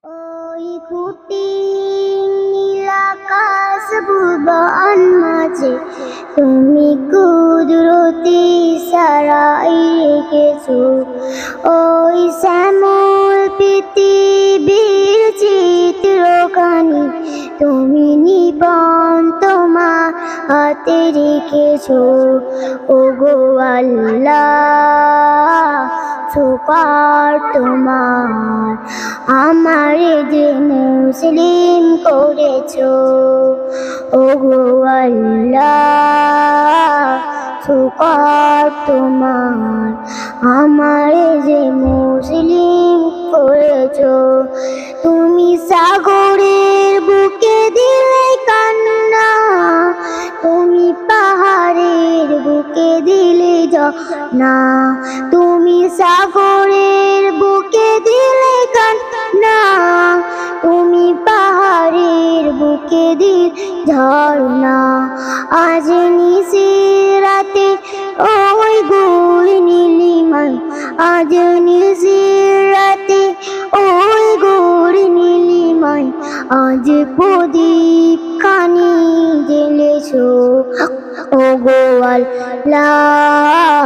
ওই খুঁটি নীল আকাশ ভুবন মাঝে তুমি কুদরতি সারাই রেখেছো। ওই শ্যামল পৃথিবীর চিত্রখানি তুমি নিপন তোমার হাতে রেখেছো। ওগো আল্লাহ শুকর তোমার, আমারে যে মুসলিম করেছো। ওগো আল্লাহ শুকর তোমার, আমারে যে মুসলিম করেছো। তুমি সাগরের বুকে দিলে কান্না, তুমি পাহাড়ের বুকে দিলে ঝর্ণা। তুমি সাগরের বুকে দিলে কান্না, তুমি পাহাড়ের বুকে দিলে ঝর্ণা। আজ নিশিরাতে ওই গৌর নীলিমায়, আজ নিশিরাতে ওই গৌর নীলিমায়, আজ প্রদীপ খানি জ্বেলেছো। ওগো আল্লাহ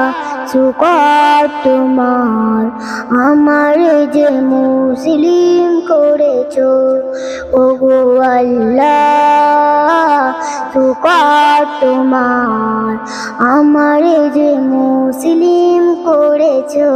শুকর তোমার, আমার যে মুসলিম করেছো। ওগো আল্লাহ শুকর তোমার, আমার যে মুসলিম করেছো।